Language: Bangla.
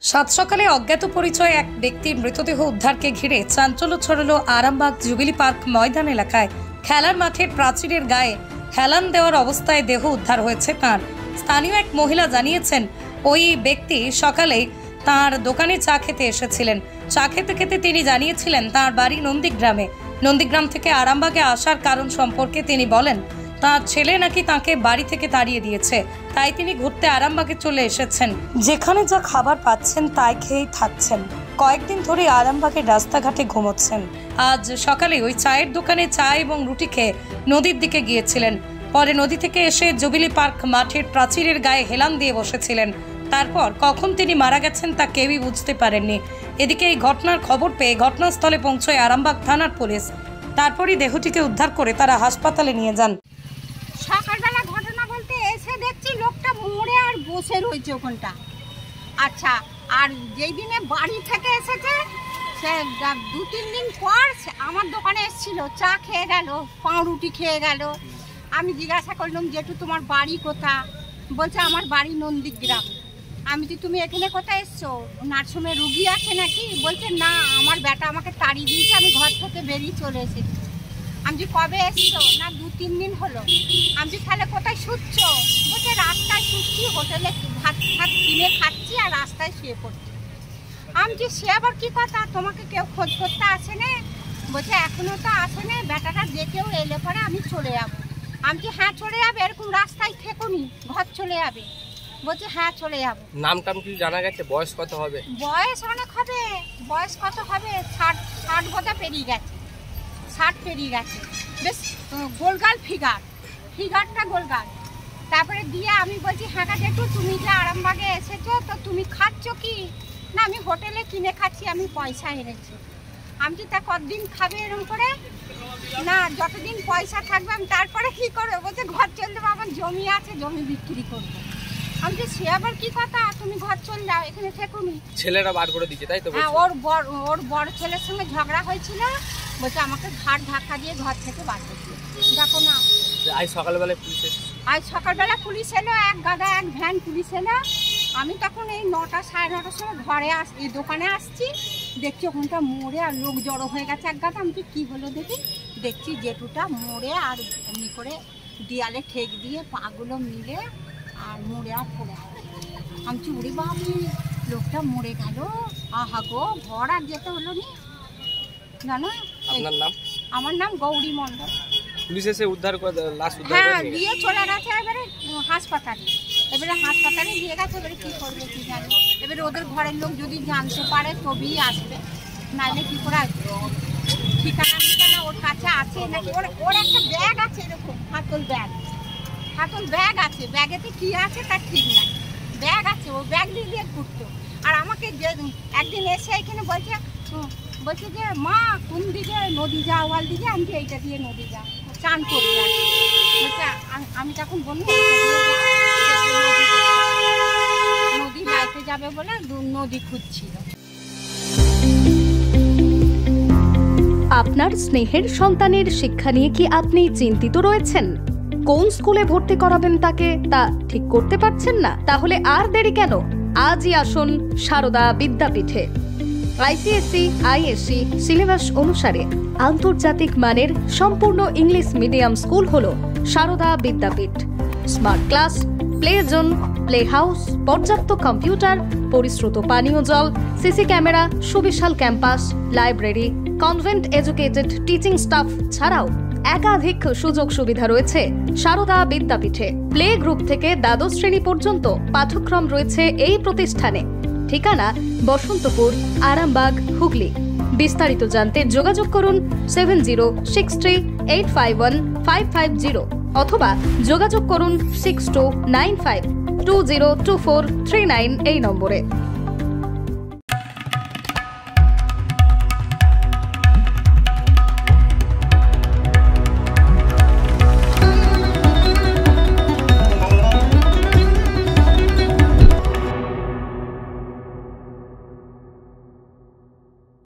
সাত সকালে অজ্ঞাত পরিচয় এক ব্যক্তির মৃতদেহ উদ্ধারকে ঘিরে চাঞ্চল্য ছড়ালো আরামবাগ জুবিলি পার্ক ময়দান এলাকায়। খেলার মাঠের প্রাচীরের গায়ে হেলান দেওয়ার অবস্থায় দেহ উদ্ধার হয়েছে তাঁর। স্থানীয় এক মহিলা জানিয়েছেন, ওই ব্যক্তি সকালে তাঁর দোকানে চা খেতে এসেছিলেন। চা খেতে খেতে তিনি জানিয়েছিলেন তাঁর বাড়ি নন্দীগ্রামে। নন্দীগ্রাম থেকে আরামবাগে আসার কারণ সম্পর্কে তিনি বলেন, তার ছেলে নাকি তাকে বাড়ি থেকে তাড়িয়ে দিয়েছে, তাই তিনি ঘুরতে আরামবাগে চলে এসেছেন। যেখানে যা খাবার পাচ্ছেন তাই খেয়েই থাকছেন। কয়েকদিন ধরে আরামবাগের রাস্তাঘাটে ঘুমোচ্ছেন। আজ সকালে ওই চায়ের দোকানে চা এবং রুটি খেয়ে নদীর দিকে গিয়েছিলেন। পরে নদী থেকে এসে জুবিলি পার্ক মাঠের প্রাচীরের গায়ে হেলান দিয়ে বসেছিলেন। তারপর কখন তিনি মারা গেছেন তা কেউই বুঝতে পারেননি। এদিকে এই ঘটনার খবর পেয়ে ঘটনাস্থলে পৌঁছয় আরামবাগ থানার পুলিশ। তারপরই দেহটিকে উদ্ধার করে তারা হাসপাতালে নিয়ে যান। সকালবেলা ঘটনা বলতে এসে দেখছি লোকটা মরে আর বসে রয়েছে ওখানটা। আচ্ছা, আর যেই দিনে বাড়ি থেকে এসেছে সে 2-3 দিন পর আমার দোকানে এসেছিল, চা খেয়ে গেল, পাউরুটি খেয়ে গেল। আমি জিজ্ঞাসা করলাম, জেঠু তোমার বাড়ি কোথা? বলছে আমার বাড়ি নন্দীগ্রাম। আমি তো তুমি এখানে কোথায় এসছো? নার্সিংহোমে রুগী আছে নাকি? বলছে না, আমার বেটা আমাকে তাড়িয়ে দিয়েছে, আমি ঘর থেকে বেরিয়ে চলে এসেছি। আমি কবে এসছো? না 2-3 দিন হলো। আমি তাহলে কোথায় শুচ্ছ? বলছে রাস্তায় শুচ্ছি, হোটেলে ভাত কিনে খাচ্ছি আর রাস্তায় শুয়ে পড়ছি। আমি সে আবার কি কথা, তোমাকে কেউ খোঁজ করতে আসে না? বলছে এখনো তো আসে না, বেটাটা যে কেউ এলে পরে আমি চলে যাবো। আমি হ্যাঁ চলে যাবে, এরকম রাস্তায় থেকোনি, ঘর চলে যাবে। বলছে হ্যাঁ চলে যাবো। নাম টাম কি জানা গেছে? বয়স কত হবে? বয়স অনেক হবে। বয়স কত হবে? 60 বোধহয় পেরিয়ে গেছে, 60 পেরিয়ে গেছে। বেশ গোলগাল ফিগারটা গোলগাল। তারপরে দিয়ে আমি বলছি হ্যাঁ জেঠু তুমি যে আরামবাগে এসেছো তো তুমি খাচ্ছ কি? না আমি হোটেলে কিনে খাচ্ছি, আমি পয়সা এনেছি। আমি তা কতদিন খাবে এরকম করে? না যতদিন পয়সা থাকবে আমি তারপরে কি করবো? বলছে ঘর চলতে আমার জমি আছে, জমি বিক্রি করবো। আমি সে আবার কি কথা, তুমি ঘর চল যাও, এখানে থেকুনি। ছেলেরা বার করে দিচ্ছে তাই তো? হ্যাঁ, ওর বড় ছেলের সঙ্গে ঝগড়া হয়েছিল, বলছে আমাকে ঘাট ধাক্কা দিয়ে ঘর থেকে বার করে দিল। দেখো না, আজ সকালবেলা পুলিশ এসেছে। আজ সকালবেলা পুলিশ এলো, এক গাদা এক ভ্যান পুলিশ এলো। আমি তখন এই 9টা সাড়ে 9টার সময় ঘরে এই দোকানে আসছি, দেখছি ওখানটা মরে আর লোক জড়ো হয়ে গেছে এক গাদা। আমি কি হলো দেখছি জেঠুটা মরে আর এমনি করে দেয়ালে ঠেক দিয়ে পাগুলো মিলে আর মরে আর পড়ে। আমি চুড়ি বাবু লোকটা মরে গেল, আহা গো, ঘর আর যেতে হলো নি জানো। আপনার নাম? আমার নাম গৌরী মণ্ডল। পুলিশ এসে উদ্ধার করে লাশ উদ্ধার হ্যাঁ করে দিয়ে চলে গেছে এবারে হাসপাতালে। হাসপাতালে দিয়ে গেছে, এবারে কি করবে কি জানি। এবারে ওদের ঘরের লোক যদি জানতে পারে তবেই আসবে, নাইলে কি করে আসবে? ঠিকানা ওর কাছে আছে নাকি? ওর একটা ব্যাগ আছে, এরকম হাতল ব্যাগ আছে, ব্যাগেতে কি আছে তার ঠিক নাই। ব্যাগ আছে, ও ব্যাগ নিয়ে ঘুরতো। আর আমাকে যে একদিন এসে এখানে বলছে যে মা কোন দিকে নদী যাও? ওয়াল দিকে। আমি এইটা দিয়ে নদী যাও, চান করবি। বলছে আমি তখন বললাম নদী যাইতে যাবে বলে নদী খুঁজছিল। আপনার স্নেহের সন্তানের শিক্ষা নিয়ে কি আপনি চিন্তিত রয়েছেন? কোন স্কুলে ভর্তি করাবেন তাকে তা ঠিক করতে পারছেন না? তাহলে আর দেরি কেন? আজই আসুন সারদা বিদ্যাপীঠে। আইসিএসসি আইএসসি সিলেবাস অনুসারে আন্তর্জাতিক মানের সম্পূর্ণ ইংলিশ মিডিয়াম স্কুল হলো Sarada Vidyapith. Smart class, play zone, play house, পর্যাপ্ত কম্পিউটার, পরিশ্রুত পানীয় জল, সিসি ক্যামেরা, সুবিশাল campus, library, convent educated teaching staff ছাড়াও একাধিক সুযোগ সুবিধা রয়েছে সারদা বিদ্যাপীঠে। প্লে গ্রুপ থেকে দ্বাদশ শ্রেণী পর্যন্ত পাঠ্যক্রম রয়েছে এই প্রতিষ্ঠানে। ঠিকানা বসন্তপুর, আরামবাগ, হুগলি। বিস্তারিত জানতে যোগাযোগ করুন 7063851550 অথবা যোগাযোগ করুন 6295202439 এই নম্বরে।